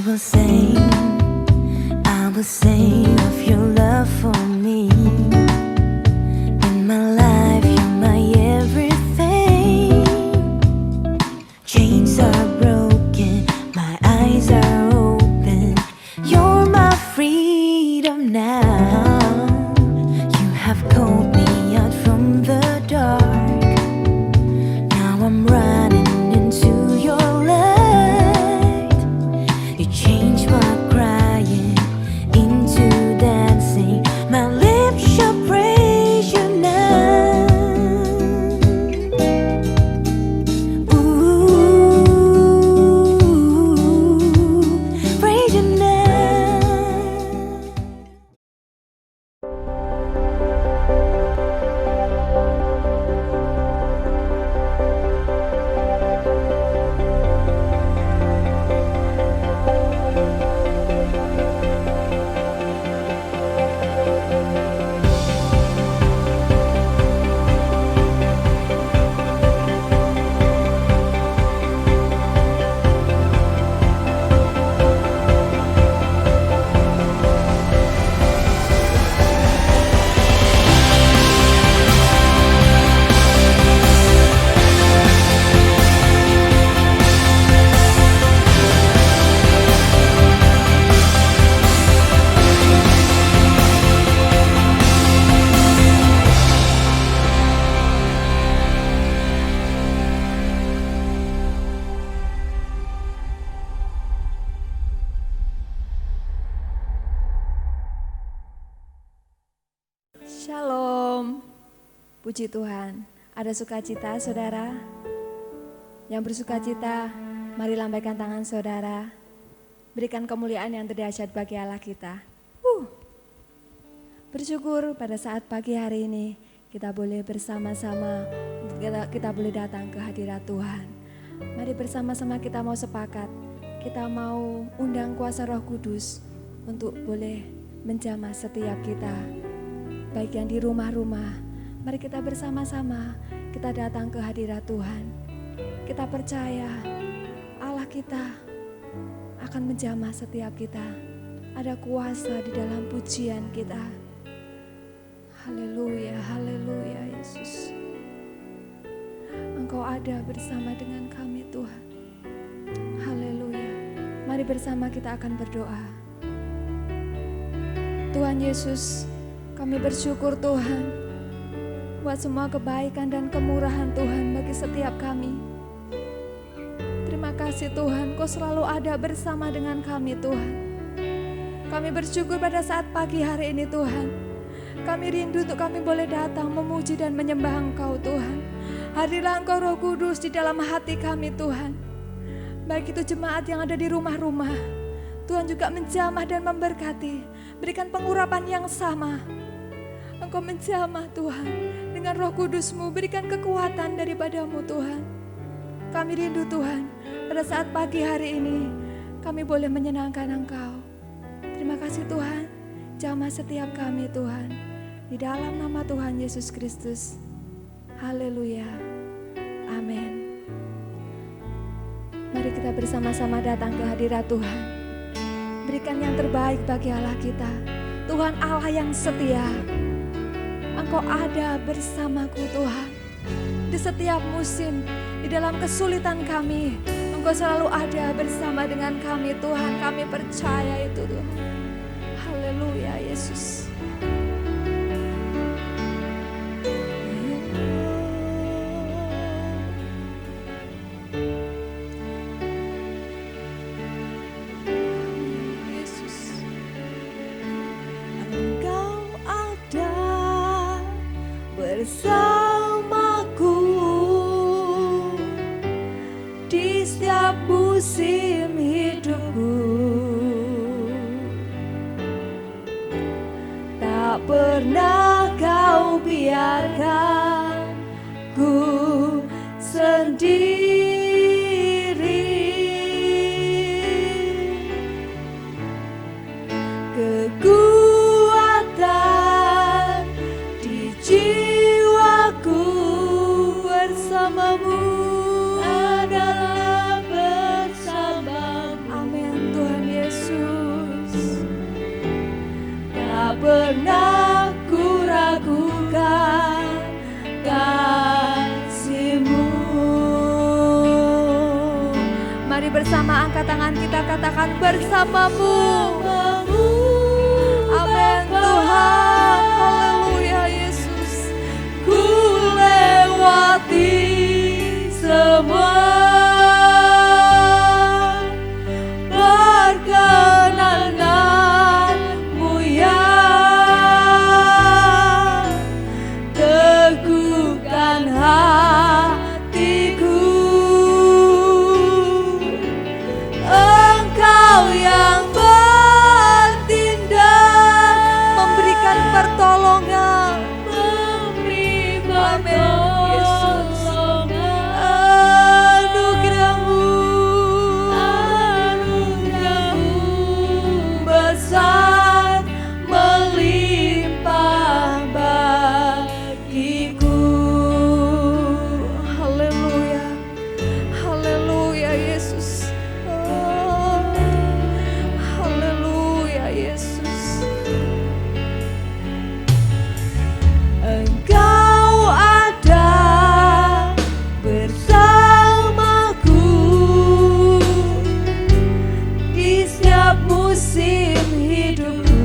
will sing of your love for me. In my life, you're my everything. Chains are broken, my eyes are open. You're my freedom now. You have called me out from the dark. Now I'm running into your light. You changed my crying into dancing. My lips shall praise you now. Ooh, praise you now. Shalom, puji Tuhan. Ada sukacita saudara? Yang bersukacita, mari lambaikan tangan saudara. Berikan kemuliaan yang terdahsyat bagi Allah kita. Bersyukur pada saat pagi hari ini kita boleh bersama-sama, kita boleh datang ke hadirat Tuhan. Mari bersama-sama kita mau sepakat, kita mau undang kuasa Roh Kudus untuk boleh menjamah setiap kita. Baik yang di rumah-rumah, mari kita bersama-sama, kita datang ke hadirat Tuhan. Kita percaya Allah kita akan menjamah setiap kita. Ada kuasa di dalam pujian kita. Haleluya, haleluya Yesus. Engkau ada bersama dengan kami Tuhan. Haleluya. Mari bersama kita akan berdoa. Tuhan Yesus, kami bersyukur Tuhan buat semua kebaikan dan kemurahan Tuhan bagi setiap kami. Terima kasih Tuhan, Kau selalu ada bersama dengan kami Tuhan. Kami bersyukur pada saat pagi hari ini Tuhan. Kami rindu untuk kami boleh datang memuji dan menyembah Engkau Tuhan. Hadirlah Engkau Roh Kudus di dalam hati kami Tuhan. Baik itu jemaat yang ada di rumah-rumah, Tuhan juga menjamah dan memberkati. Berikan pengurapan yang sama. Engkau menjamah Tuhan dengan Roh Kudus-Mu, berikan kekuatan daripadamu Tuhan. Kami rindu Tuhan, pada saat pagi hari ini kami boleh menyenangkan Engkau. Terima kasih Tuhan, jamah setiap kami Tuhan, di dalam nama Tuhan Yesus Kristus. Haleluya, amin. Mari kita bersama-sama datang ke hadirat Tuhan. Berikan yang terbaik bagi Allah kita, Tuhan Allah yang setia. Engkau ada bersamaku Tuhan. Di setiap musim, di dalam kesulitan kami, Engkau selalu ada bersama dengan kami Tuhan. Kami percaya itu Tuhan. Haleluya Yesus. Bersamaku di setiap musim hidupku, tak pernah Kau biarkan ku sendiri. Kekuatan di jiwaku bersamamu adalah bersamamu. Amin Tuhan Yesus. bersama angkat tangan kita katakan bersamamu. Amin Tuhan. Haleluya Yesus. Ku lewati semua perkenananmu ya, teguhkan hatiku. Engkau yang bertindak, Memberikan pertolongan. memberi Amin Yesus. anugerahmu besar melimpah bagiku. Haleluya. Haleluya Yesus. Oh, haleluya Yesus. Engkau ada bersamaku di setiap musim hidupku.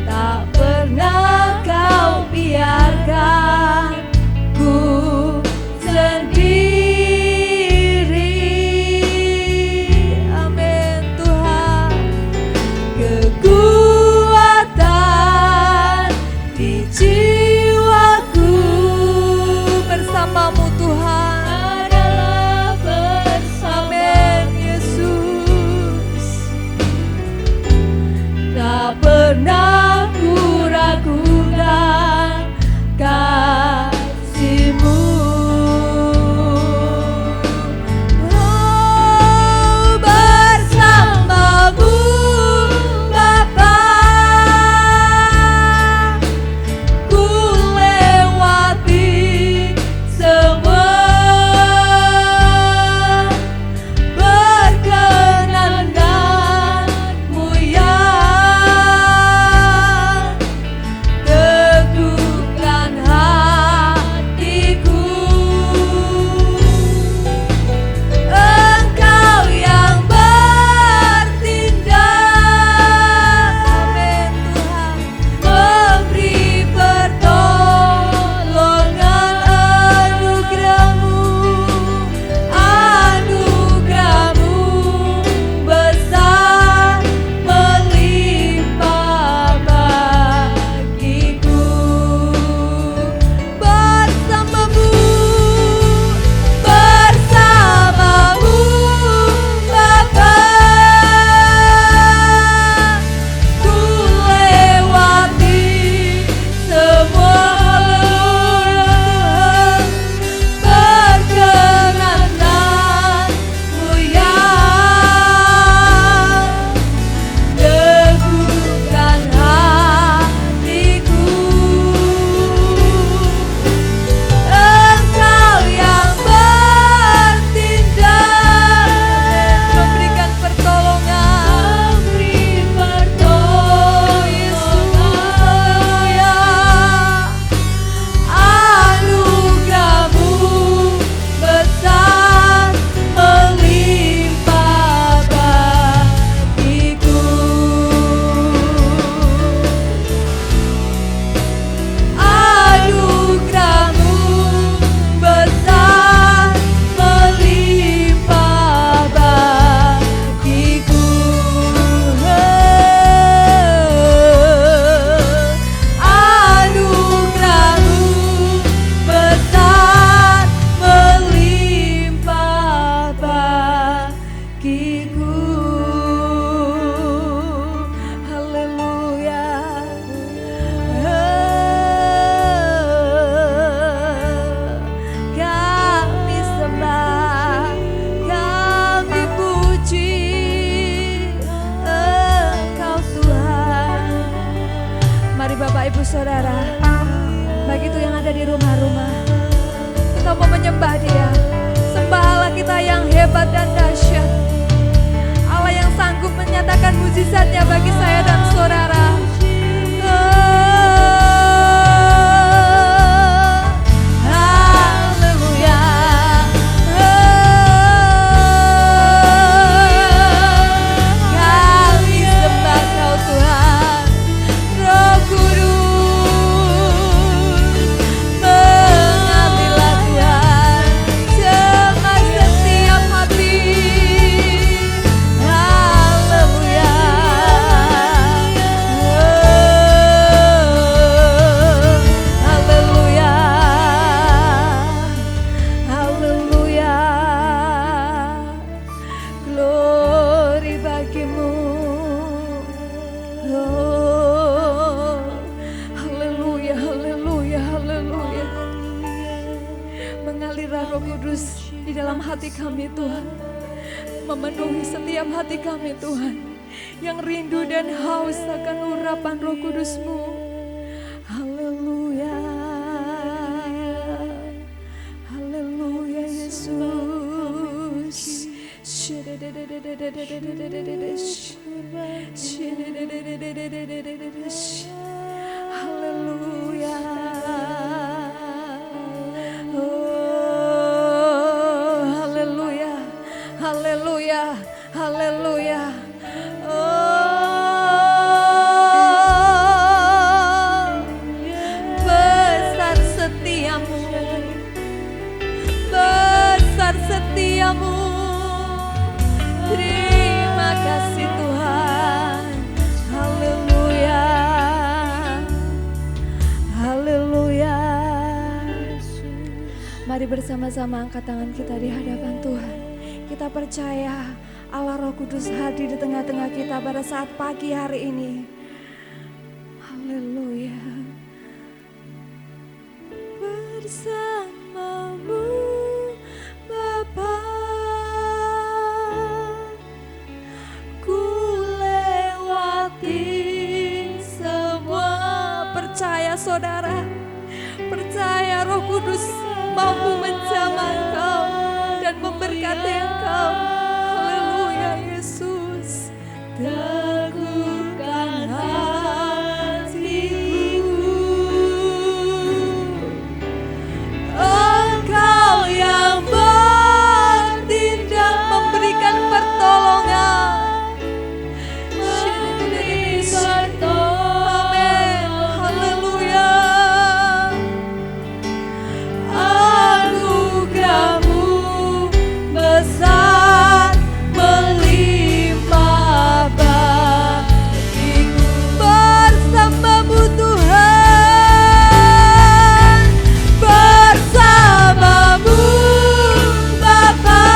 Tak pernah kau biarkan ku sendiri. Amin Tuhan. Kekuatan di jiwaku Bersamamu Tuhan. adalah bersama Amin Yesus. tak pernah ku ragukan kasih-Mu. Oh, bersamamu Bapa, ku lewati semua perkenananmu ya, teguhkan hatiku. Engkau yang bertindak, Amin Tuhan. memberi pertolongan. Anugerahmu besar melimpah bagiku. Bersamamu Bapa, ku lewati semua perkenananmu ya, teguhkan hatiku. Engkau yang bertindak, Memberikan pertolongan. memberi pertolongan. Haleluya. Anugerahmu besar melimpah bagiku. Anugerahmu besar melimpah bagiku. Anugerahmu besar melimpah bagiku. Haleluya. Kami sembah, kami puji Engkau Tuhan. Mari Bapak Ibu Saudara, baik itu yang ada di rumah-rumah, kita mau menyembah Dia. Sembah Allah kita yang hebat dan dahsyat, Allah yang sanggup menyatakan mujizatnya bagi saya dan saudara. Haleluya. mengalirlah Roh Kudus di dalam hati kami Tuhan. Memenuhi setiap hati kami Tuhan, yang rindu dan haus akan urapan Roh Kudus-Mu. Haleluya, haleluya Yesus. Haleluya. Oh, haleluya. Haleluya. Haleluya. Oh, besar setiamu. Besar setiamu. Terima kasih Tuhan. Haleluya. Haleluya. Mari bersama-sama angkat tangan kita di hadapan Tuhan. Kita percaya Allah Roh Kudus hadir di tengah-tengah kita pada saat pagi hari ini. Haleluya. Bersamamu Bapa, ku lewati semua. Percaya saudara, percaya Roh Kudus mampu menjamah engkau dan memberkati engkau. Haleluya Yesus. Teguhkan hatiku, Engkau yang bertindak memberikan pertolongan. Amin. Haleluya. Anugerah-Mu besar melimpah bagiku. Bersama-Mu Tuhan, bersama-Mu Bapa,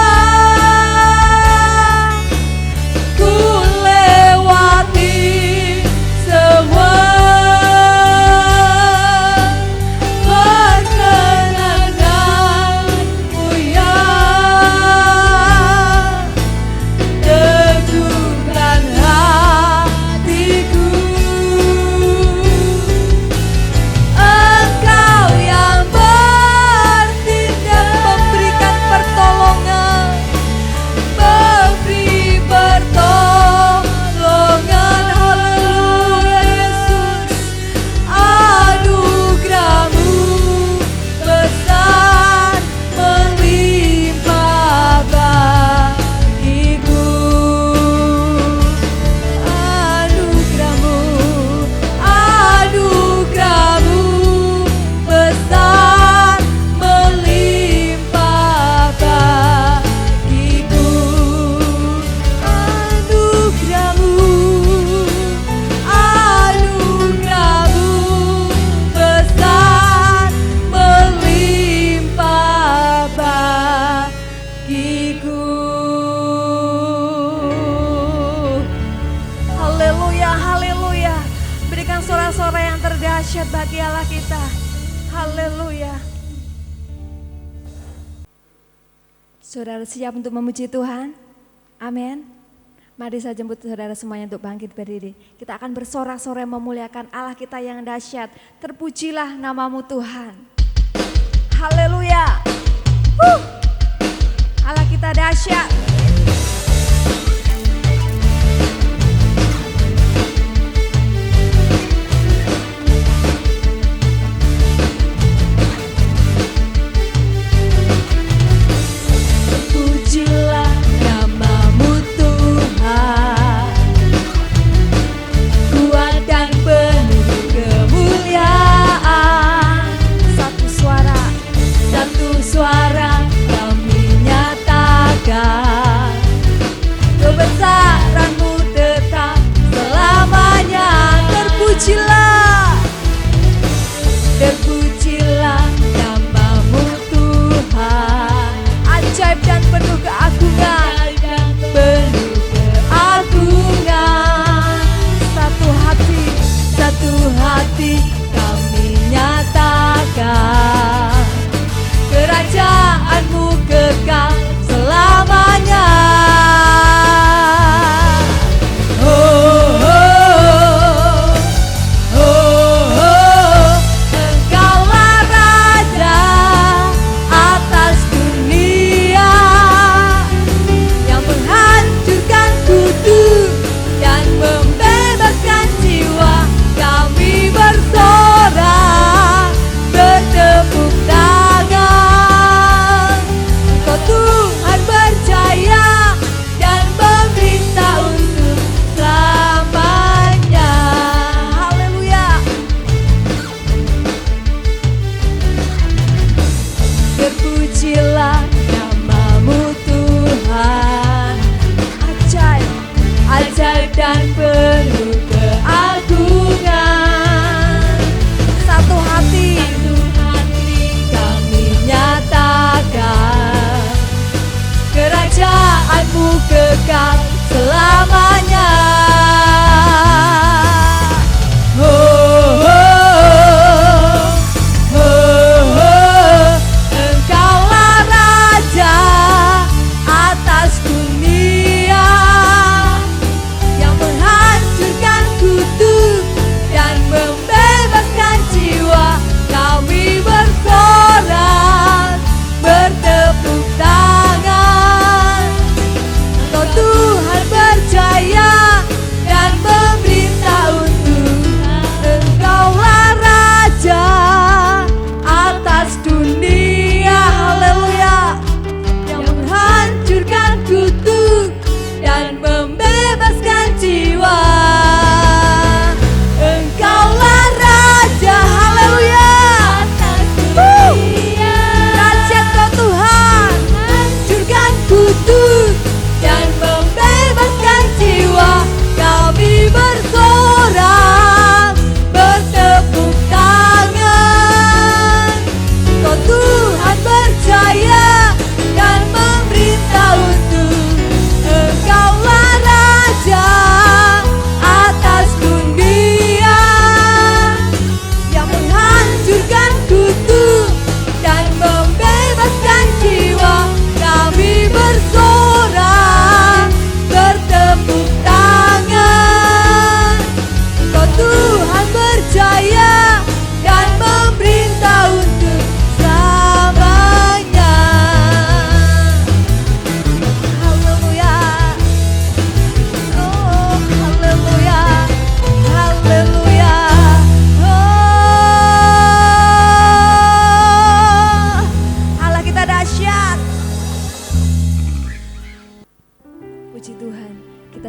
ku lewati semua. Perkenan-Mu ya, teguhkan hatiku. Engkau yang bertindak memberikan pertolongan, memberi pertolongan. Haleluya Yesus. Anugerah-Mu besar melimpah bagiku. Anugerah-Mu, anugerah-Mu besar melimpah bagiku. Anugerah-Mu, anugerah-Mu besar melimpah bagiku. Haleluya, haleluya. Berikan suara-suara yang terdahsyat bagi Allah kita. Haleluya. Saudara siap untuk memuji Tuhan? Amin. Mari saya jemput saudara semuanya untuk bangkit berdiri. Kita akan bersorak-sorai memuliakan Allah kita yang dahsyat. Terpujilah nama-Mu Tuhan. Haleluya. Allah kita dahsyat. Terpujilah nama-Mu Tuhan, kuat dan penuh kemuliaan. Satu suara kami nyatakan.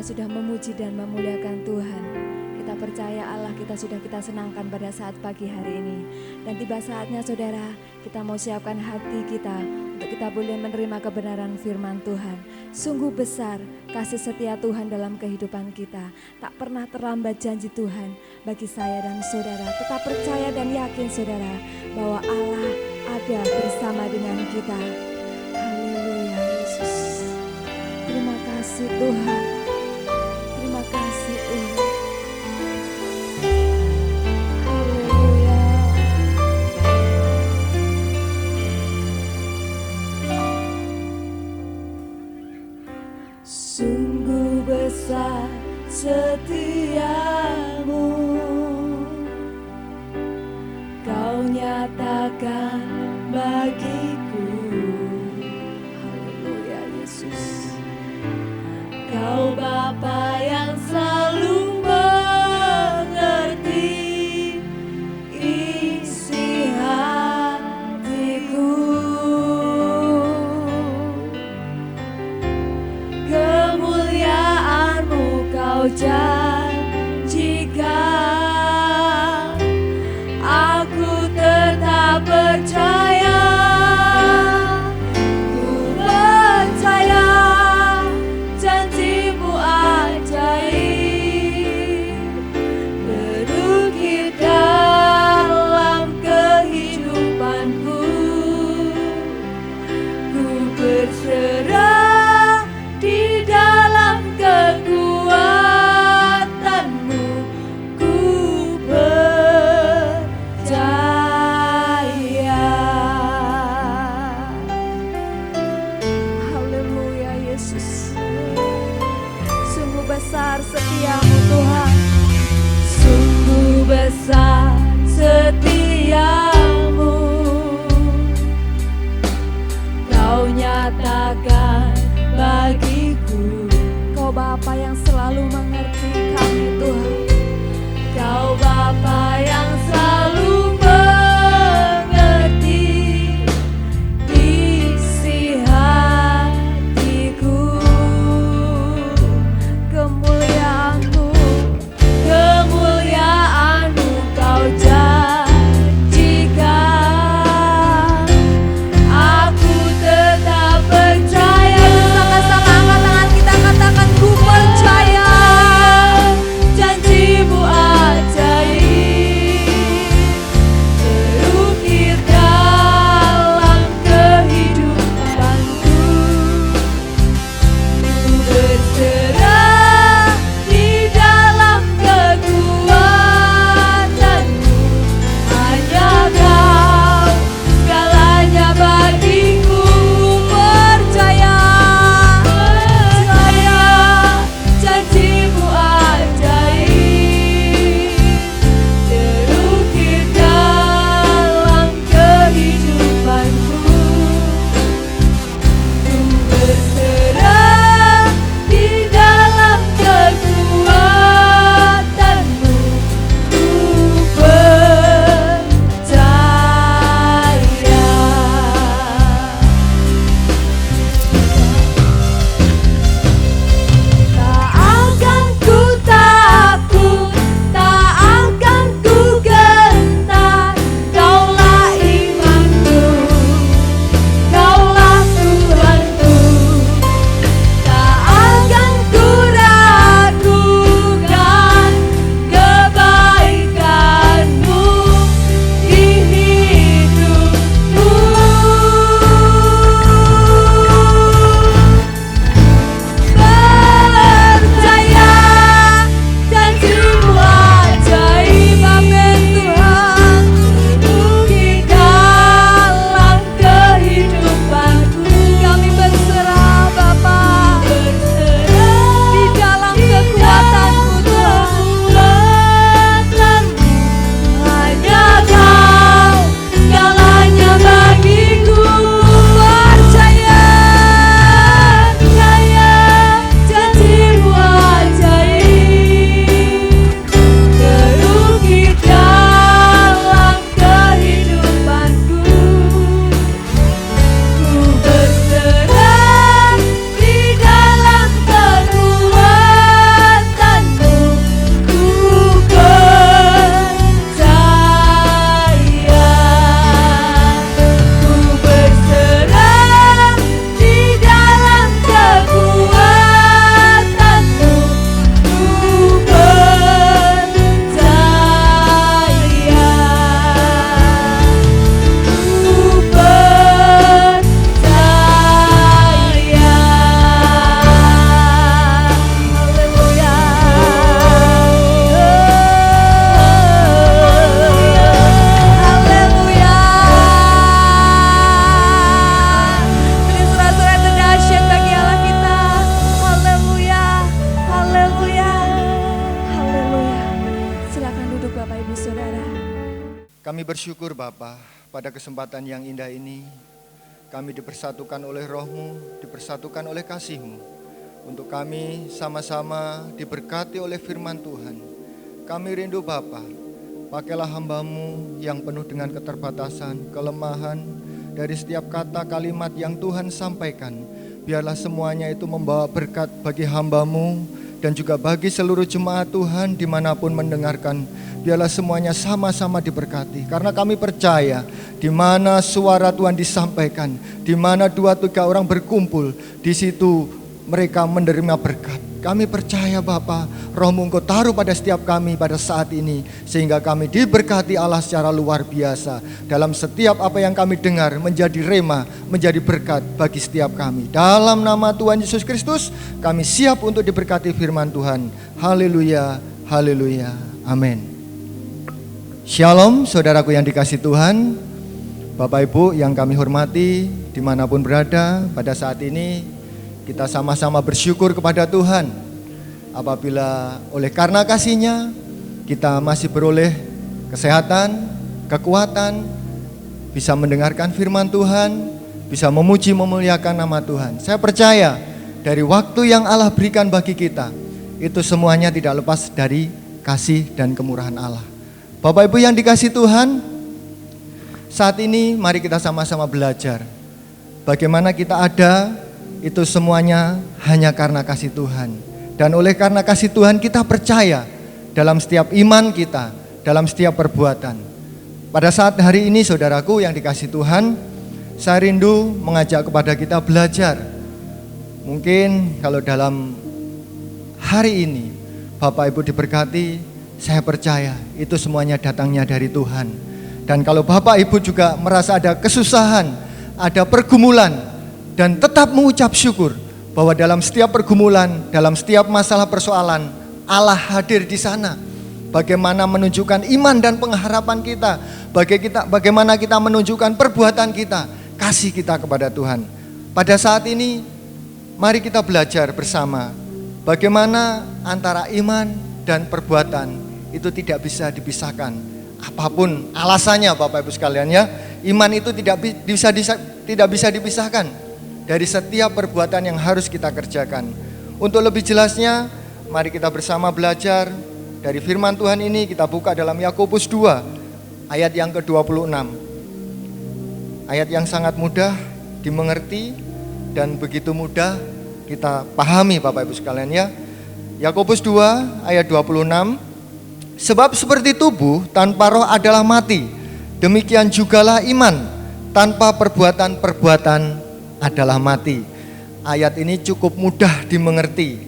sudah memuji dan memuliakan Tuhan. Kita percaya Allah kita sudah kita senangkan pada saat pagi hari ini. Dan tiba saatnya saudara, kita mau siapkan hati kita untuk kita boleh menerima kebenaran firman Tuhan. Sungguh besar kasih setia Tuhan dalam kehidupan kita. Tak pernah terlambat janji Tuhan bagi saya dan saudara. Tetap percaya dan yakin saudara bahwa Allah ada bersama dengan kita. Haleluya Yesus. Terima kasih Tuhan. Terima kasih Tuhan. Haleluya. Sungguh besar setiamu, Kau nyatakan bagiku. Haleluya Yesus. Kau Bapa yang selalu mengerti isi hatiku. Kemuliaan-Mu Kau janjikan, aku tetap percaya. Ku percaya janji-Mu ajaib, berukir dalam kehidupanku. Ku berserah di dalam kekuatan-Mu. Ku percaya. Haleluya Yesus. Sungguh besar setiamu Tuhan. Sungguh besar setiamu, Kau nyatakan bagiku. Kau Bapa yang selalu mengerti kami Tuhan. Kau Bapa yang selalu mengerti isi hatiku. Kemuliaan-Mu, kemuliaan-Mu Kau janjikan, aku tetap percaya. Sama-sama angkat tangan kita, katakan ku percaya janji-Mu ajaib. Kami bersyukur Bapa, pada kesempatan yang indah ini kami dipersatukan oleh Roh-Mu, dipersatukan oleh kasih-Mu, untuk kami sama-sama diberkati oleh firman Tuhan. Kami rindu Bapa, pakailah hamba-Mu yang penuh dengan keterbatasan, kelemahan, dari setiap kata kalimat yang Tuhan sampaikan. Biarlah semuanya itu membawa berkat bagi hamba-Mu dan juga bagi seluruh jemaat Tuhan dimanapun mendengarkan. Biarlah semuanya sama-sama diberkati, karena kami percaya di mana suara Tuhan disampaikan, di mana 2-3 orang berkumpul, di situ mereka menerima berkat. Kami percaya Bapa, Roh-Mu Engkau taruh pada setiap kami pada saat ini, sehingga kami diberkati Allah secara luar biasa. Dalam setiap apa yang kami dengar menjadi rema, menjadi berkat bagi setiap kami. Dalam nama Tuhan Yesus Kristus, kami siap untuk diberkati firman Tuhan. Haleluya, haleluya, amin. Shalom saudaraku yang dikasih Tuhan, Bapak Ibu yang kami hormati dimanapun berada. Pada saat ini kita sama-sama bersyukur kepada Tuhan apabila oleh karena kasih-Nya kita masih beroleh kesehatan, kekuatan, bisa mendengarkan firman Tuhan, bisa memuji memuliakan nama Tuhan. Saya percaya dari waktu yang Allah berikan bagi kita, itu semuanya tidak lepas dari kasih dan kemurahan Allah. Bapak Ibu yang dikasih Tuhan, saat ini mari kita sama-sama belajar bagaimana kita ada, itu semuanya hanya karena kasih Tuhan. Dan oleh karena kasih Tuhan kita percaya dalam setiap iman kita, dalam setiap perbuatan. Pada saat hari ini saudaraku yang dikasih Tuhan, saya rindu mengajak kepada kita belajar. Mungkin kalau dalam hari ini Bapak Ibu diberkati, saya percaya itu semuanya datangnya dari Tuhan. Dan kalau Bapak Ibu juga merasa ada kesusahan, ada pergumulan, dan tetap mengucap syukur bahwa dalam setiap pergumulan, dalam setiap masalah persoalan, Allah hadir di sana. Bagaimana menunjukkan iman dan pengharapan kita, bagaimana kita menunjukkan perbuatan kita, kasih kita kepada Tuhan. Pada saat ini, mari kita belajar bersama bagaimana antara iman dan perbuatan itu tidak bisa dipisahkan. Apapun alasannya Bapak Ibu sekalian ya, iman itu tidak bisa dipisahkan dari setiap perbuatan yang harus kita kerjakan. Untuk lebih jelasnya, mari kita bersama belajar dari firman Tuhan ini. Kita buka dalam Yakobus 2 ayat yang ke-26. Ayat yang sangat mudah dimengerti dan begitu mudah kita pahami Bapak Ibu sekalian ya. Yakobus 2 ayat 26. Sebab seperti tubuh tanpa roh adalah mati, demikian jugalah iman tanpa perbuatan-perbuatan adalah mati. Ayat ini cukup mudah dimengerti.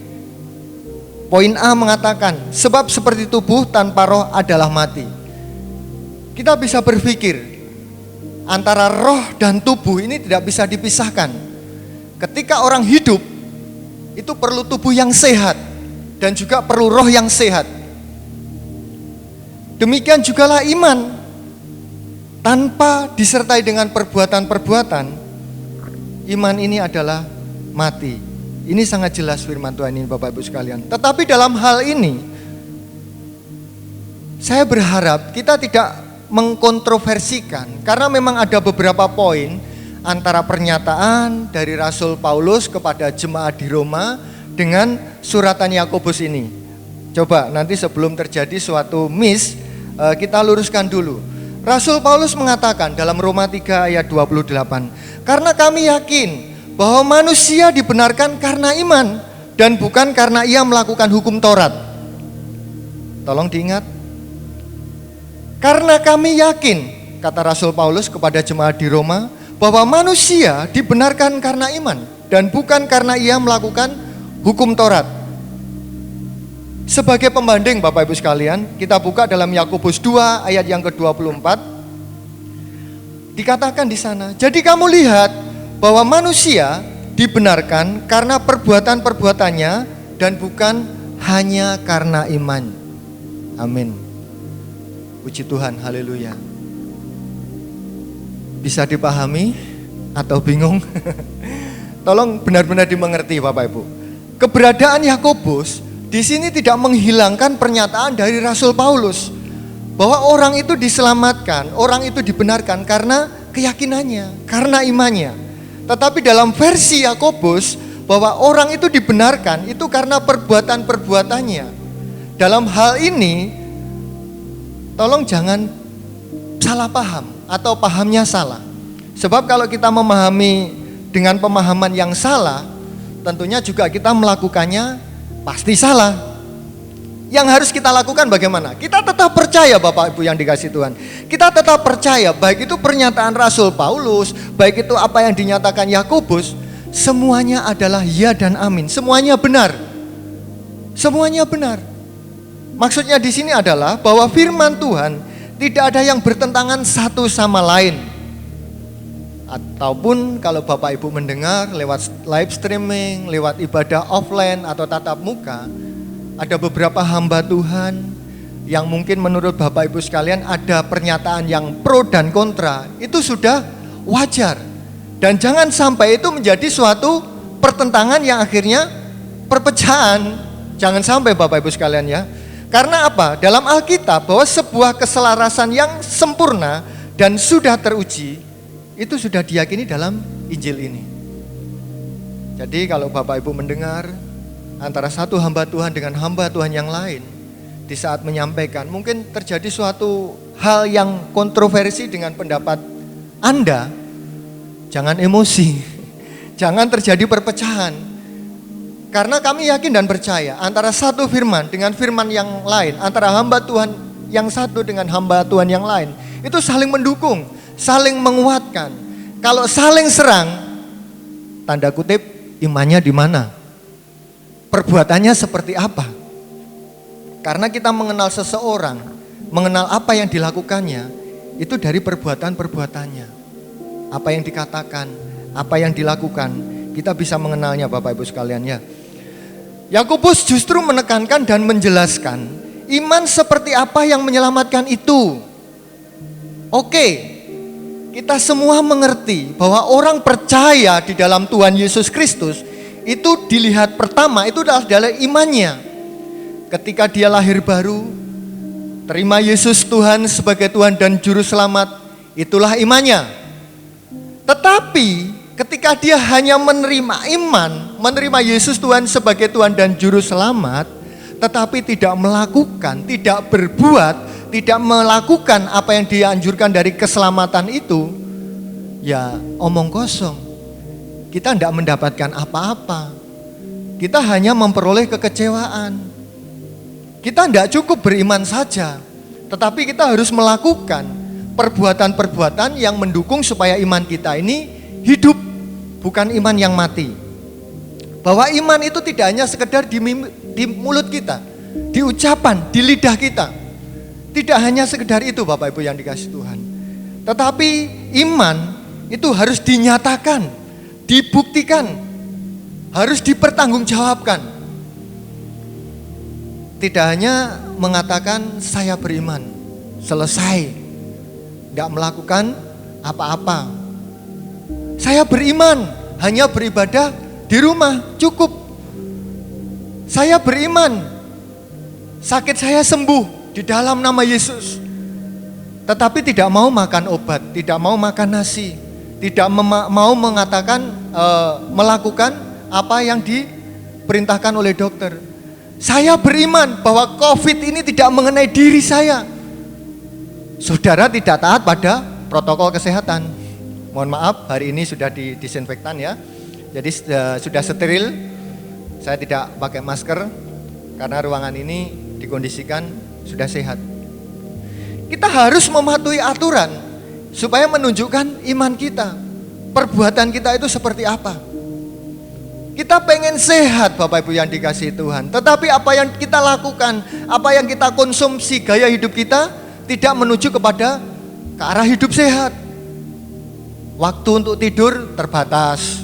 Poin A mengatakan, sebab seperti tubuh tanpa roh adalah mati. Kita bisa berpikir, antara roh dan tubuh ini tidak bisa dipisahkan. Ketika orang hidup, itu perlu tubuh yang sehat dan juga perlu roh yang sehat. Demikian jugalah iman tanpa disertai dengan perbuatan-perbuatan, iman ini adalah mati. Ini sangat jelas firman Tuhan ini Bapak Ibu sekalian. Tetapi dalam hal ini saya berharap kita tidak mengkontroversikan, karena memang ada beberapa poin antara pernyataan dari Rasul Paulus kepada jemaat di Roma dengan suratan Yakobus ini. Coba nanti sebelum terjadi suatu kita luruskan dulu. Rasul Paulus mengatakan dalam Roma 3 ayat 28, karena kami yakin bahwa manusia dibenarkan karena iman dan bukan karena ia melakukan hukum Taurat. Tolong diingat. Karena kami yakin, kata Rasul Paulus kepada jemaat di Roma, bahwa manusia dibenarkan karena iman dan bukan karena ia melakukan hukum Taurat. Sebagai pembanding Bapak Ibu sekalian, kita buka dalam Yakobus 2 ayat yang ke-24. Dikatakan di sana, jadi kamu lihat bahwa manusia dibenarkan karena perbuatan-perbuatannya dan bukan hanya karena iman. Amin. Puji Tuhan, haleluya. Bisa dipahami atau bingung? Tolong benar-benar dimengerti Bapak Ibu. Keberadaan Yakobus di sini tidak menghilangkan pernyataan dari Rasul Paulus bahwa orang itu diselamatkan, orang itu dibenarkan karena keyakinannya, karena imannya. Tetapi dalam versi Yakobus, bahwa orang itu dibenarkan itu karena perbuatan-perbuatannya. Dalam hal ini, tolong jangan salah paham atau pahamnya salah. Sebab kalau kita memahami dengan pemahaman yang salah, tentunya juga kita melakukannya pasti salah. Yang harus kita lakukan bagaimana? Kita tetap percaya Bapak Ibu yang dikasih Tuhan. Kita tetap percaya, baik itu pernyataan Rasul Paulus, baik itu apa yang dinyatakan Yakobus, semuanya adalah ya dan amin. Semuanya benar. Semuanya benar. Maksudnya di sini adalah bahwa firman Tuhan tidak ada yang bertentangan satu sama lain. Ataupun kalau Bapak Ibu mendengar lewat live streaming, lewat ibadah offline atau tatap muka, ada beberapa hamba Tuhan yang mungkin menurut Bapak Ibu sekalian ada pernyataan yang pro dan kontra. Itu sudah wajar. Dan jangan sampai itu menjadi suatu pertentangan yang akhirnya perpecahan. Jangan sampai Bapak Ibu sekalian ya. Karena apa? Dalam Alkitab bahwa sebuah keselarasan yang sempurna dan sudah teruji, itu sudah diyakini dalam Injil ini. Jadi kalau Bapak Ibu mendengar antara satu hamba Tuhan dengan hamba Tuhan yang lain, di saat menyampaikan mungkin terjadi suatu hal yang kontroversi dengan pendapat Anda, jangan emosi, jangan terjadi perpecahan. Karena kami yakin dan percaya antara satu firman dengan firman yang lain, antara hamba Tuhan yang satu dengan hamba Tuhan yang lain, itu saling mendukung, saling menguatkan. Kalau saling serang, tanda kutip imannya di mana? Perbuatannya seperti apa? Karena kita mengenal seseorang, mengenal apa yang dilakukannya, itu dari perbuatan-perbuatannya. Apa yang dikatakan, apa yang dilakukan, kita bisa mengenalnya Bapak Ibu sekalian ya. Yakobus justru menekankan dan menjelaskan iman seperti apa yang menyelamatkan itu. Oke, kita semua mengerti bahwa orang percaya di dalam Tuhan Yesus Kristus itu dilihat pertama itu adalah imannya. Ketika dia lahir baru, terima Yesus Tuhan sebagai Tuhan dan Juru Selamat, itulah imannya. Tetapi ketika dia hanya menerima iman, menerima Yesus Tuhan sebagai Tuhan dan Juru Selamat, tetapi tidak melakukan, tidak berbuat, tidak melakukan apa yang dianjurkan dari keselamatan itu, ya omong kosong. Kita tidak mendapatkan apa-apa. Kita hanya memperoleh kekecewaan. Kita tidak cukup beriman saja, tetapi kita harus melakukan perbuatan-perbuatan yang mendukung supaya iman kita ini hidup, bukan iman yang mati. Bahwa iman itu tidak hanya sekedar di mulut kita, di ucapan, di lidah kita. Tidak hanya sekedar itu Bapak Ibu yang dikasih Tuhan. Tetapi iman itu harus dinyatakan, dibuktikan, harus dipertanggungjawabkan. Tidak hanya mengatakan saya beriman, selesai, tidak melakukan apa-apa. Saya beriman, hanya beribadah di rumah, cukup. Saya beriman, sakit saya sembuh di dalam nama Yesus. Tetapi tidak mau makan obat, tidak mau makan nasi, tidak mau mengatakan, melakukan apa yang diperintahkan oleh dokter. Saya beriman bahwa COVID ini tidak mengenai diri saya. Saudara tidak taat pada protokol kesehatan. Mohon maaf, hari ini sudah didisinfektan ya. Jadi sudah steril. Saya tidak pakai masker karena ruangan ini dikondisikan sudah sehat. Kita harus mematuhi aturan supaya menunjukkan iman kita. Perbuatan kita itu seperti apa? Kita pengen sehat Bapak Ibu yang dikasihi Tuhan. Tetapi apa yang kita lakukan, apa yang kita konsumsi, gaya hidup kita tidak menuju kepada ke arah hidup sehat. Waktu untuk tidur terbatas.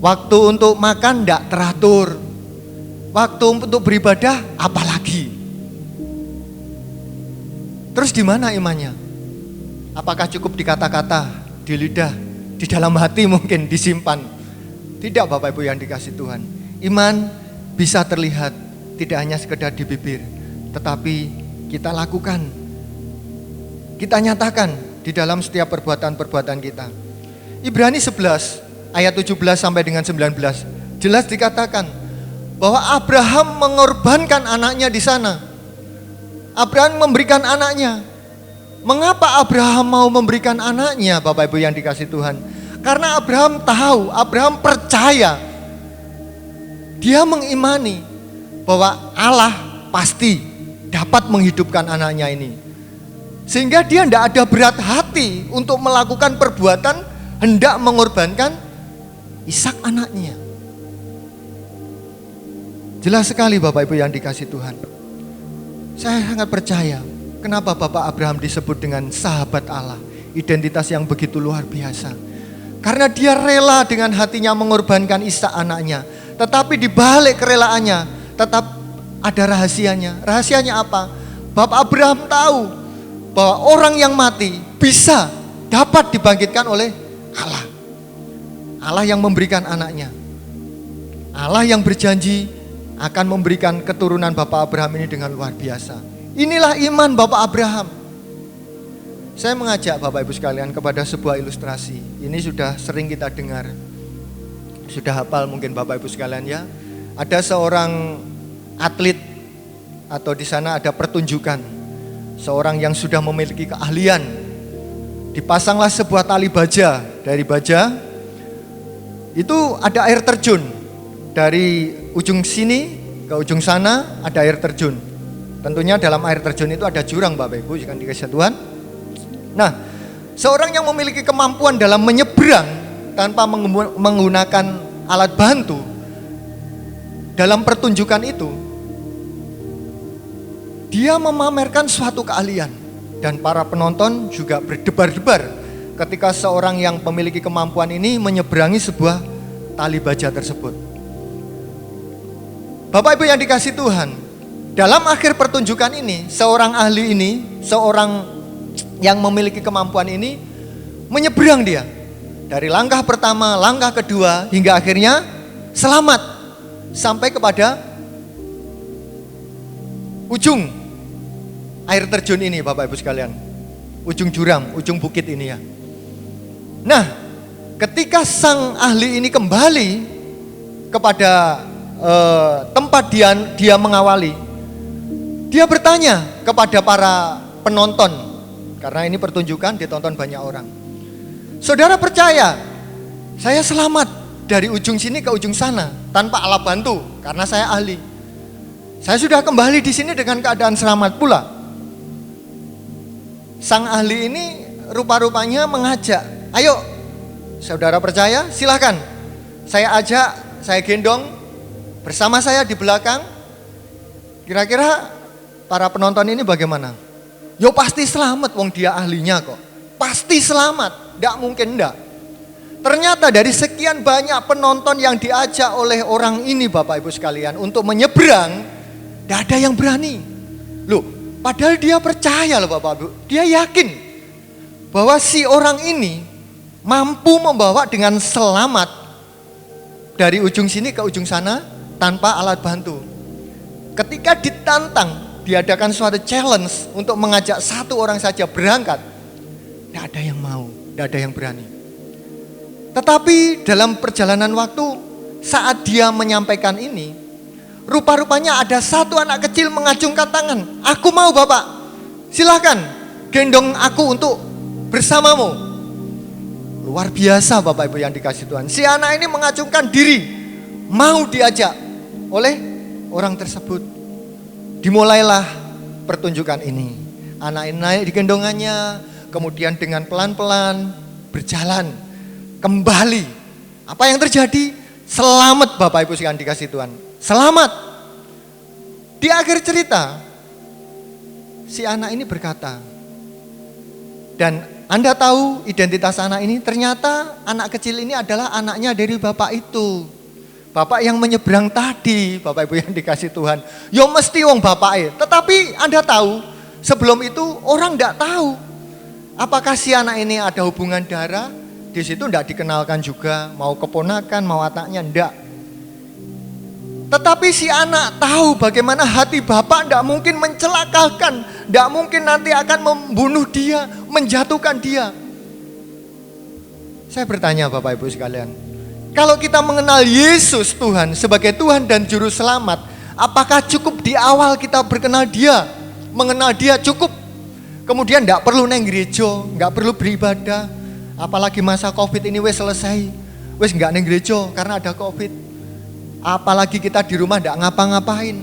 Waktu untuk makan tidak teratur. Waktu untuk beribadah apalagi. Terus di mana imannya? Apakah cukup di kata-kata, di lidah, di dalam hati mungkin disimpan? Tidak Bapak Ibu yang dikasih Tuhan. Iman bisa terlihat tidak hanya sekedar di bibir, tetapi kita lakukan kita nyatakan di dalam setiap perbuatan-perbuatan kita. Ibrani 11 ayat 17 sampai dengan 19 jelas dikatakan bahwa Abraham mengorbankan anaknya di sana. Abraham memberikan anaknya. Mengapa Abraham mau memberikan anaknya, Bapak Ibu yang dikasih Tuhan? Karena Abraham tahu, Abraham percaya, dia mengimani bahwa Allah pasti dapat menghidupkan anaknya ini. Sehingga dia tidak ada berat hati untuk melakukan perbuatan hendak mengorbankan Ishak anaknya. Jelas sekali Bapak Ibu yang dikasih Tuhan. Saya sangat percaya kenapa Bapak Abraham disebut dengan sahabat Allah. Identitas yang begitu luar biasa. Karena dia rela dengan hatinya mengorbankan Ishak anaknya. Tetapi di balik kerelaannya tetap ada rahasianya. Rahasianya apa? Bapak Abraham tahu bahwa orang yang mati bisa dapat dibangkitkan oleh Allah. Allah yang memberikan anaknya. Allah yang berjanji akan memberikan keturunan Bapak Abraham ini dengan luar biasa. Inilah iman Bapak Abraham. Saya mengajak Bapak Ibu sekalian kepada sebuah ilustrasi. Ini sudah sering kita dengar. Sudah hafal mungkin Bapak Ibu sekalian ya. Ada seorang atlet atau di sana ada pertunjukan. Seorang yang sudah memiliki keahlian. Dipasanglah sebuah tali baja. Dari baja itu ada air terjun. Dari ujung sini ke ujung sana ada air terjun. Tentunya dalam air terjun itu ada jurang Bapak Ibu jika dikasih Tuhan. Nah, seorang yang memiliki kemampuan dalam menyeberang tanpa menggunakan alat bantu dalam pertunjukan itu, dia memamerkan suatu keahlian dan para penonton juga berdebar-debar ketika seorang yang memiliki kemampuan ini menyeberangi sebuah tali baja tersebut. Bapak Ibu yang dikasih Tuhan, dalam akhir pertunjukan ini, seorang ahli ini, seorang yang memiliki kemampuan ini menyeberang dia. Dari langkah pertama, langkah kedua, hingga akhirnya selamat sampai kepada ujung air terjun ini Bapak Ibu sekalian. Ujung jurang, ujung bukit ini ya. Nah, ketika sang ahli ini kembali kepada tempat dia mengawali, dia bertanya kepada para penonton, karena ini pertunjukan ditonton banyak orang. Saudara percaya saya selamat dari ujung sini ke ujung sana tanpa alat bantu karena saya ahli. Saya sudah kembali di sini dengan keadaan selamat pula. Sang ahli ini rupa-rupanya mengajak, ayo saudara percaya silahkan. Saya ajak, saya gendong bersama saya di belakang. Kira-kira para penonton ini bagaimana? Yo pasti selamat, wong dia ahlinya kok. Pasti selamat, tidak mungkin enggak. Ternyata dari sekian banyak penonton yang diajak oleh orang ini Bapak Ibu sekalian untuk menyeberang, tidak ada yang berani. Loh, padahal dia percaya loh Bapak Ibu. Dia yakin bahwa si orang ini mampu membawa dengan selamat dari ujung sini ke ujung sana tanpa alat bantu. Ketika ditantang, diadakan suatu challenge untuk mengajak satu orang saja berangkat, tidak ada yang mau, tidak ada yang berani. Tetapi dalam perjalanan waktu, saat dia menyampaikan ini, rupa-rupanya ada satu anak kecil mengacungkan tangan. Aku mau Bapak, silahkan gendong aku untuk bersamamu. Luar biasa Bapak Ibu yang dikasih Tuhan. Si anak ini mengacungkan diri, mau diajak oleh orang tersebut. Dimulailah pertunjukan ini. Anak ini naik di gendongannya, kemudian dengan pelan-pelan berjalan kembali. Apa yang terjadi? Selamat Bapak Ibu sekalian dikasih Tuhan. Selamat. Di akhir cerita, si anak ini berkata, dan Anda tahu identitas anak ini, ternyata anak kecil ini adalah anaknya dari bapak itu. Bapak yang menyeberang tadi, Bapak Ibu yang dikasih Tuhan. Yo mesti wong bapaknya. Tetapi Anda tahu, sebelum itu orang tidak tahu. Apakah si anak ini ada hubungan darah? Di situ tidak dikenalkan juga, mau keponakan, mau anaknya, enggak. Tetapi si anak tahu bagaimana hati Bapak tidak mungkin mencelakakan, tidak mungkin nanti akan membunuh dia, menjatuhkan dia. Saya bertanya Bapak Ibu sekalian, kalau kita mengenal Yesus Tuhan sebagai Tuhan dan Juru Selamat, apakah cukup di awal kita berkenal Dia, mengenal Dia cukup? Kemudian tidak perlu neng gereja, nggak perlu beribadah, apalagi masa COVID ini wes selesai, wes nggak neng gereja karena ada COVID. Apalagi kita di rumah tidak ngapa-ngapain.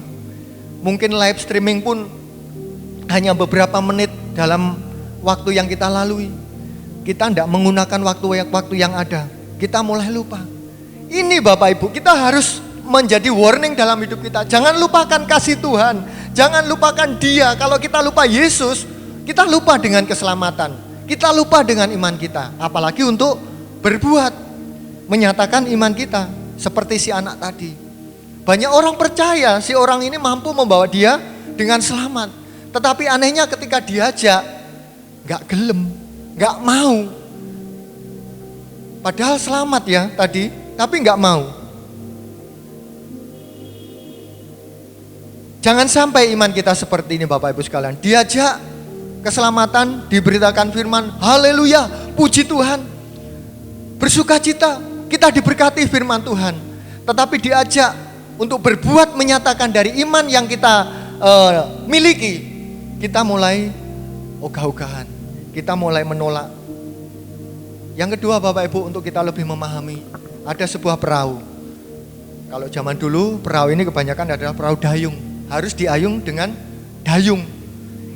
Mungkin live streaming pun hanya beberapa menit dalam waktu yang kita lalui. Kita tidak menggunakan waktu yang ada. Kita mulai lupa. Ini Bapak Ibu, kita harus menjadi warning dalam hidup kita. Jangan lupakan kasih Tuhan. Jangan lupakan Dia. Kalau kita lupa Yesus, kita lupa dengan keselamatan. Kita lupa dengan iman kita. Apalagi untuk berbuat, menyatakan iman kita. Seperti si anak tadi. Banyak orang percaya si orang ini mampu membawa dia dengan selamat. Tetapi anehnya ketika diajak, gak gelem, gak mau. Padahal selamat ya tadi, tapi gak mau. Jangan sampai iman kita seperti ini Bapak Ibu sekalian. Diajak keselamatan, diberitakan firman, haleluya, puji Tuhan. Bersukacita. Kita diberkati firman Tuhan, tetapi diajak untuk berbuat menyatakan dari iman yang kita miliki, kita mulai ogah-ogahan, kita mulai menolak. Yang kedua Bapak Ibu, untuk kita lebih memahami, ada sebuah perahu. Kalau zaman dulu perahu ini kebanyakan adalah perahu dayung, harus diayung dengan dayung.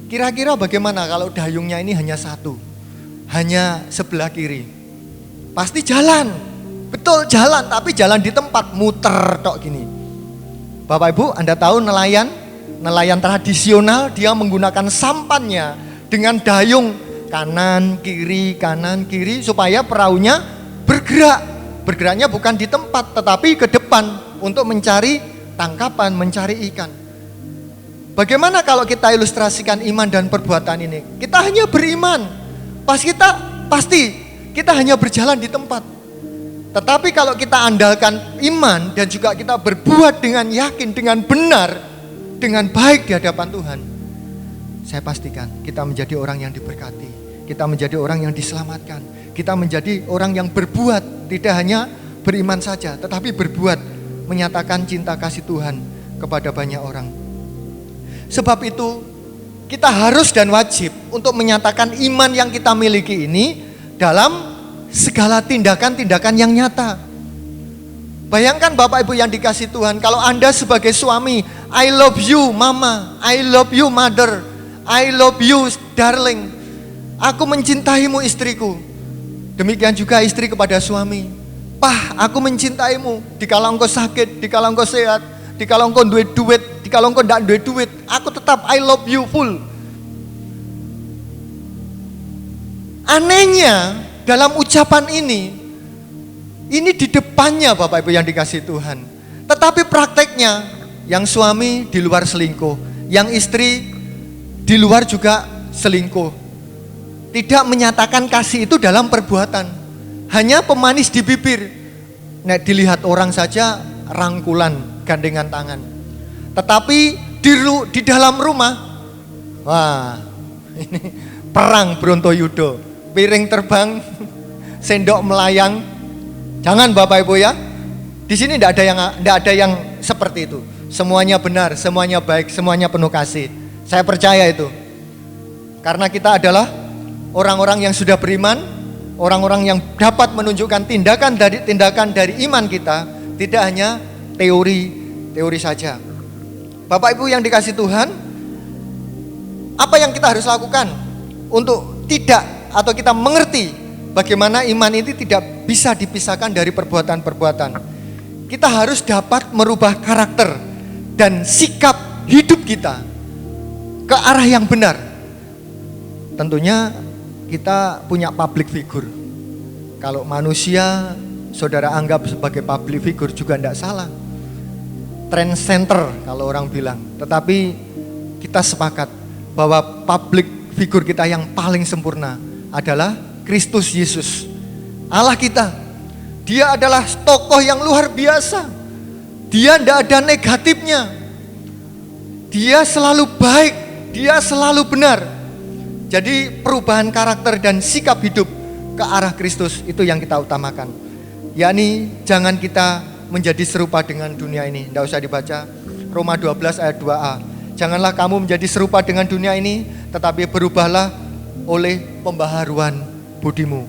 Kira-kira bagaimana kalau dayungnya ini hanya satu, hanya sebelah kiri? Pasti jalan. Betul jalan, tapi jalan di tempat, muter tok gini. Bapak Ibu, Anda tahu nelayan tradisional dia menggunakan sampannya dengan dayung kanan kiri supaya perahunya bergerak. Bergeraknya bukan di tempat tetapi ke depan untuk mencari tangkapan, mencari ikan. Bagaimana kalau kita ilustrasikan iman dan perbuatan ini? Kita hanya beriman. Pasti kita hanya berjalan di tempat. Tetapi kalau kita andalkan iman dan juga kita berbuat dengan yakin, dengan benar, dengan baik di hadapan Tuhan, saya pastikan kita menjadi orang yang diberkati, kita menjadi orang yang diselamatkan, kita menjadi orang yang berbuat, tidak hanya beriman saja, tetapi berbuat, menyatakan cinta kasih Tuhan kepada banyak orang. Sebab itu kita harus dan wajib untuk menyatakan iman yang kita miliki ini dalam segala tindakan-tindakan yang nyata. Bayangkan Bapak Ibu yang dikasih Tuhan, kalau Anda sebagai suami, I love you mama, I love you mother, I love you darling. Aku mencintaimu istriku. Demikian juga istri kepada suami. Pah, aku mencintaimu dikala engkau sakit, dikala engkau sehat, dikala engkau duwe duit, dikala engkau ndak duwe duit, aku tetap I love you full. Anehnya dalam ucapan ini di depannya Bapak Ibu yang dikasih Tuhan. Tetapi prakteknya, yang suami di luar selingkuh, yang istri di luar juga selingkuh. Tidak menyatakan kasih itu dalam perbuatan, hanya pemanis di bibir. Nah, dilihat orang saja rangkulan, gandengan tangan. Tetapi di dalam rumah, wah, ini perang Brontoyudo. Piring terbang, sendok melayang. Jangan Bapak Ibu ya. Di sini tidak ada yang seperti itu. Semuanya benar, semuanya baik, semuanya penuh kasih. Saya percaya itu. Karena kita adalah orang-orang yang sudah beriman, orang-orang yang dapat menunjukkan tindakan dari iman kita, tidak hanya teori saja. Bapak Ibu yang dikasih Tuhan, apa yang kita harus lakukan untuk tidak atau kita mengerti bagaimana iman ini tidak bisa dipisahkan dari perbuatan-perbuatan. Kita harus dapat merubah karakter dan sikap hidup kita ke arah yang benar. Tentunya kita punya public figure. Kalau manusia saudara anggap sebagai public figure juga tidak salah. Trend center kalau orang bilang. Tetapi kita sepakat bahwa public figure kita yang paling sempurna adalah Kristus Yesus, Allah kita. Dia adalah tokoh yang luar biasa. Dia tidak ada negatifnya. Dia selalu baik, dia selalu benar. Jadi perubahan karakter dan sikap hidup ke arah Kristus itu yang kita utamakan. Yakni jangan kita menjadi serupa dengan dunia ini. Tidak usah dibaca. Roma 12 ayat 2a. Janganlah kamu menjadi serupa dengan dunia ini, tetapi berubahlah oleh pembaharuan budimu.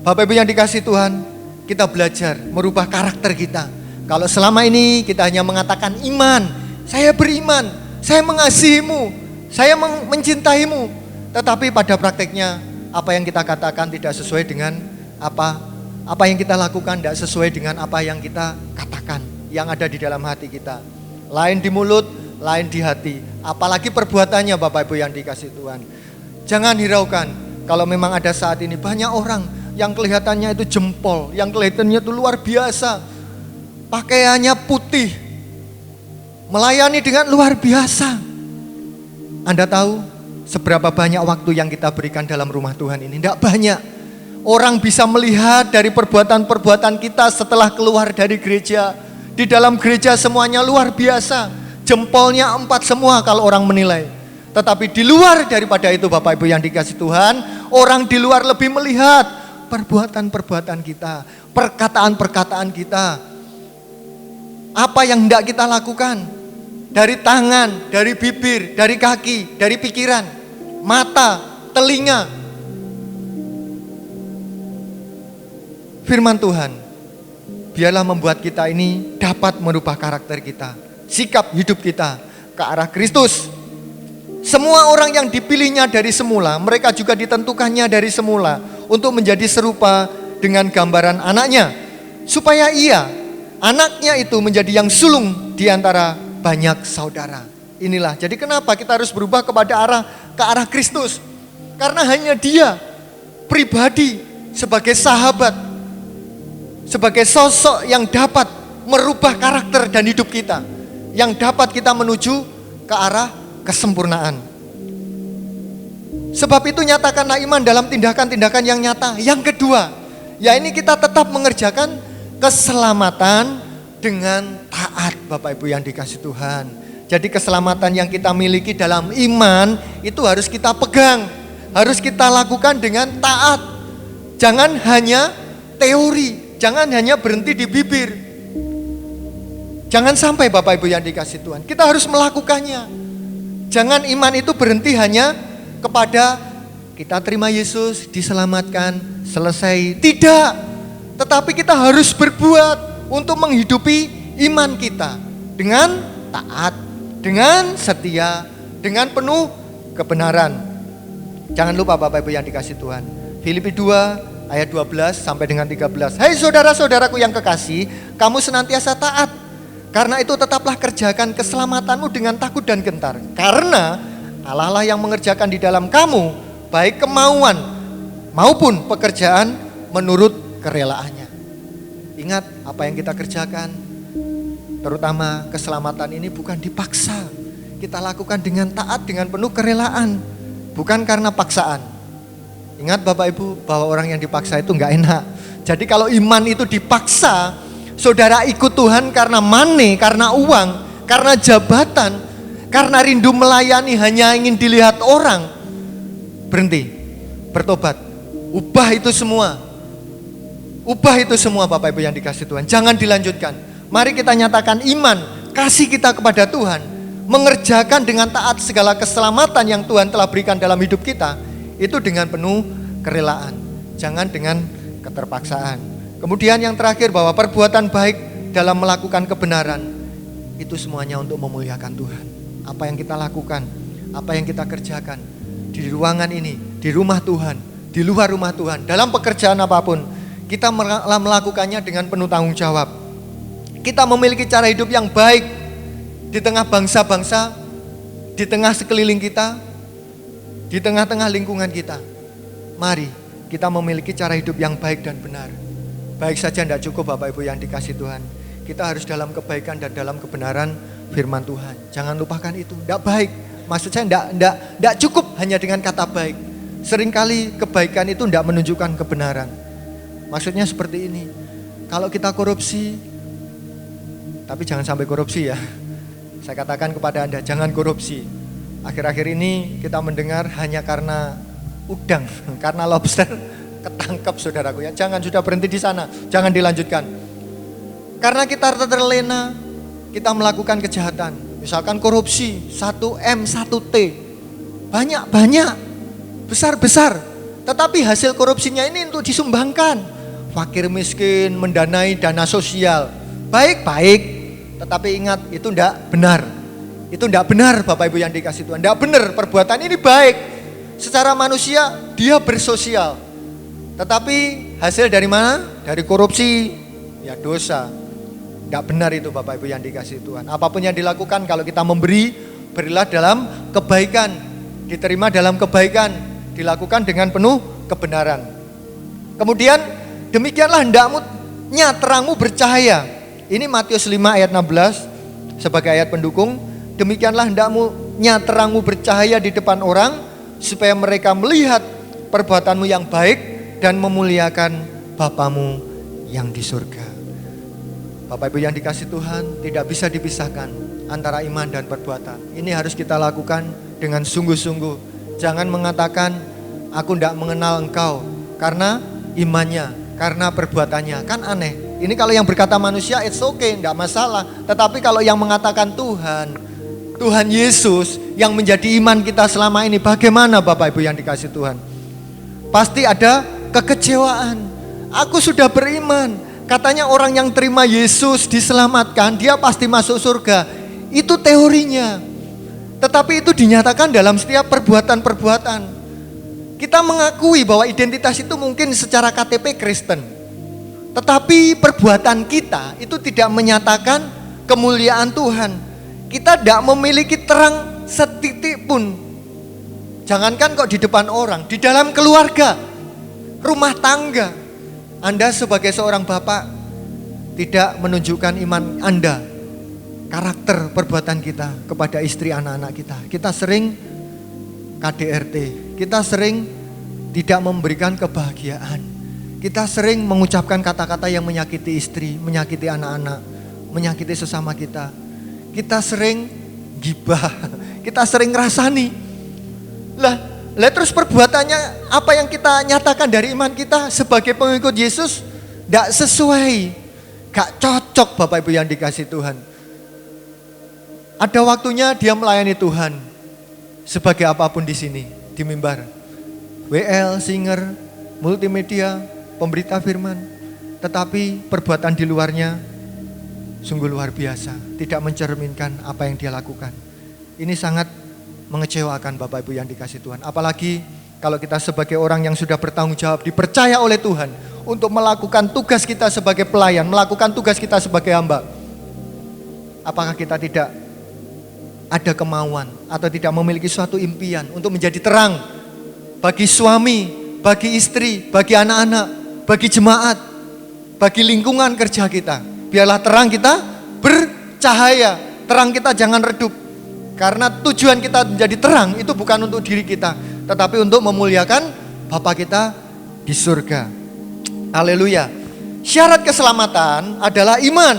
Bapak Ibu yang dikasihi Tuhan, kita belajar merubah karakter kita. Kalau selama ini kita hanya mengatakan iman, saya beriman, saya mengasihimu, saya mencintaimu. Tetapi pada prakteknya apa yang kita katakan tidak sesuai dengan apa yang kita lakukan, tidak sesuai dengan apa yang kita katakan, yang ada di dalam hati kita. Lain di mulut, lain di hati. Apalagi perbuatannya Bapak Ibu yang dikasihi Tuhan. Jangan hiraukan kalau memang ada saat ini banyak orang yang kelihatannya itu jempol, yang kelihatannya itu luar biasa. Pakaiannya putih, melayani dengan luar biasa. Anda tahu seberapa banyak waktu yang kita berikan dalam rumah Tuhan ini? Tidak banyak. Orang bisa melihat dari perbuatan-perbuatan kita setelah keluar dari gereja. Di dalam gereja semuanya luar biasa. Jempolnya 4 semua kalau orang menilai. Tetapi di luar daripada itu Bapak Ibu yang dikasihi Tuhan, orang di luar lebih melihat perbuatan-perbuatan kita, perkataan-perkataan kita. Apa yang hendak kita lakukan? Dari tangan, dari bibir, dari kaki, dari pikiran, mata, telinga. Firman Tuhan, biarlah membuat kita ini dapat merubah karakter kita, sikap hidup kita ke arah Kristus. Semua orang yang dipilihnya dari semula, mereka juga ditentukannya dari semula untuk menjadi serupa dengan gambaran anaknya, supaya anaknya itu menjadi yang sulung di antara banyak saudara. Inilah, jadi kenapa kita harus berubah ke arah Kristus? Karena hanya Dia pribadi sebagai sahabat, sebagai sosok yang dapat merubah karakter dan hidup kita, yang dapat kita menuju ke arah kesempurnaan. Sebab itu nyatakanlah iman dalam tindakan-tindakan yang nyata. Yang kedua, ya ini kita tetap mengerjakan keselamatan dengan taat, Bapak Ibu yang dikasihi Tuhan. Jadi keselamatan yang kita miliki dalam iman itu harus kita pegang, harus kita lakukan dengan taat. Jangan hanya teori, jangan hanya berhenti di bibir. Jangan sampai Bapak Ibu yang dikasihi Tuhan, kita harus melakukannya. Jangan iman itu berhenti hanya kepada kita terima Yesus, diselamatkan, selesai. Tidak. Tetapi kita harus berbuat untuk menghidupi iman kita dengan taat, dengan setia, dengan penuh kebenaran. Jangan lupa Bapak Ibu yang dikasihi Tuhan. Filipi 2 ayat 12 sampai dengan 13. Hai saudara-saudaraku yang kekasih, kamu senantiasa taat. Karena itu tetaplah kerjakan keselamatanmu dengan takut dan gentar. Karena Allah lah yang mengerjakan di dalam kamu baik kemauan maupun pekerjaan menurut kerelaannya. Ingat apa yang kita kerjakan, terutama keselamatan ini bukan dipaksa. Kita lakukan dengan taat, dengan penuh kerelaan, bukan karena paksaan. Ingat Bapak Ibu bahwa orang yang dipaksa itu enggak enak. Jadi kalau iman itu dipaksa, saudara ikut Tuhan karena money, karena uang, karena jabatan, karena rindu melayani hanya ingin dilihat orang, berhenti, bertobat, ubah itu semua. Ubah itu semua Bapak Ibu yang dikasihi Tuhan. Jangan dilanjutkan. Mari kita nyatakan iman, kasih kita kepada Tuhan, mengerjakan dengan taat segala keselamatan yang Tuhan telah berikan dalam hidup kita, itu dengan penuh kerelaan, jangan dengan keterpaksaan. Kemudian yang terakhir bahwa perbuatan baik dalam melakukan kebenaran, itu semuanya untuk memuliakan Tuhan. Apa yang kita lakukan, apa yang kita kerjakan di ruangan ini, di rumah Tuhan, di luar rumah Tuhan, dalam pekerjaan apapun, kita melakukannya dengan penuh tanggung jawab. Kita memiliki cara hidup yang baik di tengah bangsa-bangsa, di tengah sekeliling kita, di tengah-tengah lingkungan kita. Mari kita memiliki cara hidup yang baik dan benar. Baik saja tidak cukup Bapak Ibu yang dikasihi Tuhan. Kita harus dalam kebaikan dan dalam kebenaran firman Tuhan. Jangan lupakan itu, tidak baik. Maksud saya tidak cukup hanya dengan kata baik. Seringkali kebaikan itu tidak menunjukkan kebenaran. Maksudnya seperti ini, kalau kita korupsi, Tapi jangan sampai korupsi ya. Saya katakan kepada Anda, jangan korupsi. Akhir-akhir ini kita mendengar hanya karena udang, karena lobster ketangkep saudaraku ya. Jangan sudah berhenti di sana, jangan dilanjutkan. Karena kita terlena, kita melakukan kejahatan. Misalkan korupsi, 1M, 1T. Banyak, besar-besar. Tetapi hasil korupsinya ini untuk disumbangkan. Fakir miskin, mendanai dana sosial. Baik, tetapi ingat itu tidak benar. Itu tidak benar Bapak Ibu yang dikasih Tuhan. Tidak benar, perbuatan ini baik. Secara manusia dia bersosial. Tetapi hasil dari mana? Dari korupsi, ya dosa. Tidak benar itu Bapak Ibu yang dikasih Tuhan. Apapun yang dilakukan kalau kita memberi, berilah dalam kebaikan. Diterima dalam kebaikan. Dilakukan dengan penuh kebenaran. Kemudian demikianlah hendakmu terangmu bercahaya. Ini Matius 5 ayat 16 sebagai ayat pendukung. Demikianlah hendakmu terangmu bercahaya di depan orang supaya mereka melihat perbuatanmu yang baik dan memuliakan Bapamu yang di surga. Bapak Ibu yang dikasih Tuhan, tidak bisa dipisahkan antara iman dan perbuatan. Ini harus kita lakukan dengan sungguh-sungguh. Jangan mengatakan aku tidak mengenal engkau karena imannya, karena perbuatannya. Kan aneh. Ini kalau yang berkata manusia it's okay, tidak masalah. Tetapi kalau yang mengatakan Tuhan Yesus yang menjadi iman kita selama ini, bagaimana Bapak Ibu yang dikasih Tuhan? Pasti ada kekecewaan. Aku sudah beriman. Katanya orang yang terima Yesus diselamatkan, dia pasti masuk surga. Itu teorinya. Tetapi itu dinyatakan dalam setiap perbuatan-perbuatan. Kita mengakui bahwa identitas itu mungkin secara KTP Kristen. Tetapi perbuatan kita itu tidak menyatakan kemuliaan Tuhan. Kita tidak memiliki terang setitik pun. Jangankan kok di depan orang, di dalam keluarga, rumah tangga. Anda sebagai seorang bapak tidak menunjukkan iman Anda, karakter perbuatan kita kepada istri anak-anak kita. Kita sering KDRT, kita sering tidak memberikan kebahagiaan. Kita sering mengucapkan kata-kata yang menyakiti istri, menyakiti anak-anak, menyakiti sesama kita. Kita sering gibah, kita sering ngerasani. Lah terus perbuatannya apa yang kita nyatakan dari iman kita sebagai pengikut Yesus tidak sesuai, gak cocok Bapak Ibu yang dikasih Tuhan. Ada waktunya dia melayani Tuhan sebagai apapun di sini, di mimbar, WL, singer, multimedia, pemberita firman. Tetapi perbuatan di luarnya sungguh luar biasa, tidak mencerminkan apa yang dia lakukan. Ini sangat mengecewakan Bapak Ibu yang dikasih Tuhan. Apalagi kalau kita sebagai orang yang sudah bertanggung jawab, dipercaya oleh Tuhan untuk melakukan tugas kita sebagai pelayan, melakukan tugas kita sebagai hamba. Apakah kita tidak ada kemauan atau tidak memiliki suatu impian untuk menjadi terang bagi suami, bagi istri, bagi anak-anak, bagi jemaat, bagi lingkungan kerja kita. Biarlah terang kita bercahaya, terang kita jangan redup. Karena tujuan kita menjadi terang itu bukan untuk diri kita, tetapi untuk memuliakan Bapa kita di surga. Haleluya. Syarat keselamatan adalah iman.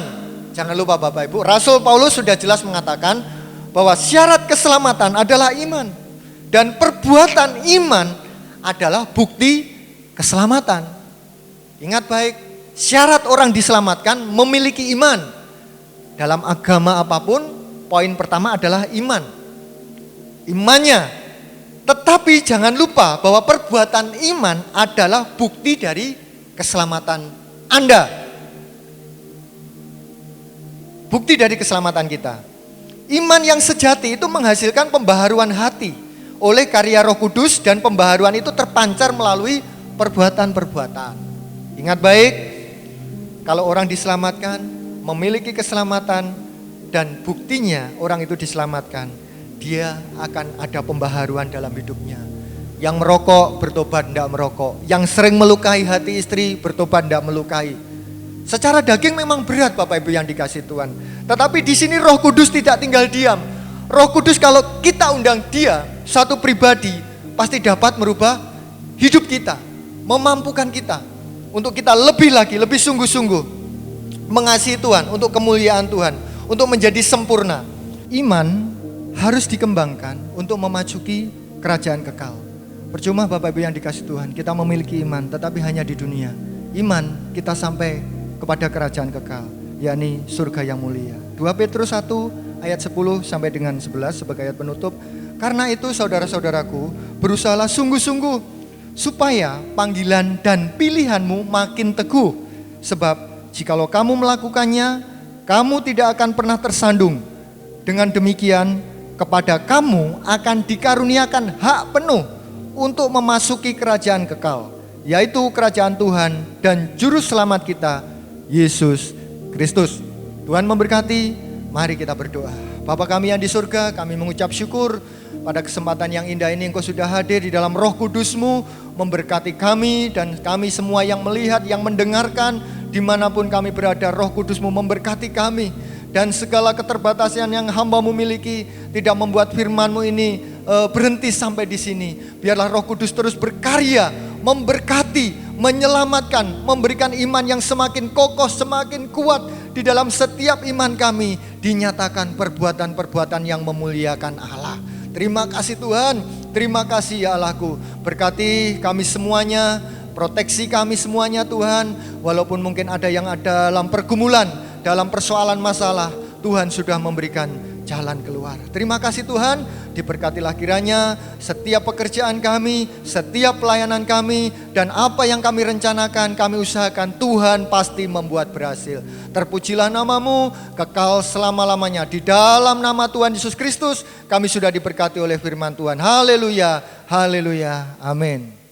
Jangan lupa Bapak Ibu, Rasul Paulus sudah jelas mengatakan bahwa syarat keselamatan adalah iman. Dan perbuatan iman adalah bukti keselamatan. Ingat baik, syarat orang diselamatkan memiliki iman. Dalam agama apapun, poin pertama adalah iman. Imannya. Tetapi jangan lupa bahwa perbuatan iman adalah bukti dari keselamatan Anda. Bukti dari keselamatan kita. Iman yang sejati itu menghasilkan pembaharuan hati oleh karya Roh Kudus, dan pembaharuan itu terpancar melalui perbuatan-perbuatan. Ingat baik, kalau orang diselamatkan, memiliki keselamatan, dan buktinya orang itu diselamatkan, dia akan ada pembaharuan dalam hidupnya. Yang merokok bertobat tidak merokok, yang sering melukai hati istri bertobat tidak melukai. Secara daging memang berat Bapak Ibu yang dikasih Tuhan. Tetapi di sini Roh Kudus tidak tinggal diam. Roh Kudus kalau kita undang dia, satu pribadi, pasti dapat merubah hidup kita, memampukan kita untuk kita lebih lagi, lebih sungguh-sungguh mengasihi Tuhan, untuk kemuliaan Tuhan, untuk menjadi sempurna. Iman harus dikembangkan untuk memasuki kerajaan kekal. Percuma Bapak Ibu yang dikasihi Tuhan, kita memiliki iman tetapi hanya di dunia. Iman kita sampai kepada kerajaan kekal, yakni surga yang mulia. 2 Petrus 1 ayat 10 sampai dengan 11 sebagai ayat penutup. Karena itu saudara-saudaraku, berusahalah sungguh-sungguh supaya panggilan dan pilihanmu makin teguh. Sebab jikalau kamu melakukannya, kamu tidak akan pernah tersandung. Dengan demikian, kepada kamu akan dikaruniakan hak penuh untuk memasuki kerajaan kekal, yaitu kerajaan Tuhan dan juru selamat kita, Yesus Kristus. Tuhan memberkati, mari kita berdoa. Bapa kami yang di surga, kami mengucap syukur pada kesempatan yang indah ini Engkau sudah hadir di dalam Roh Kudus-Mu, memberkati kami dan kami semua yang melihat, yang mendengarkan, dimanapun kami berada. Roh Kudus-Mu memberkati kami, dan segala keterbatasan yang hamba-Mu miliki tidak membuat firman-Mu ini berhenti sampai di sini. Biarlah Roh Kudus terus berkarya, memberkati, menyelamatkan, memberikan iman yang semakin kokoh, semakin kuat. Di dalam setiap iman kami dinyatakan perbuatan-perbuatan yang memuliakan Allah. Terima kasih Tuhan, terima kasih ya Allahku. Berkati kami semuanya, proteksi kami semuanya Tuhan. Walaupun mungkin ada yang ada dalam pergumulan, dalam persoalan masalah, Tuhan sudah memberikan jalan keluar. Terima kasih Tuhan, diberkatilah kiranya setiap pekerjaan kami, setiap pelayanan kami, dan apa yang kami rencanakan, kami usahakan, Tuhan pasti membuat berhasil. Terpujilah nama-Mu kekal selama-lamanya. Di dalam nama Tuhan Yesus Kristus kami sudah diberkati oleh firman Tuhan. Haleluya, haleluya, amin.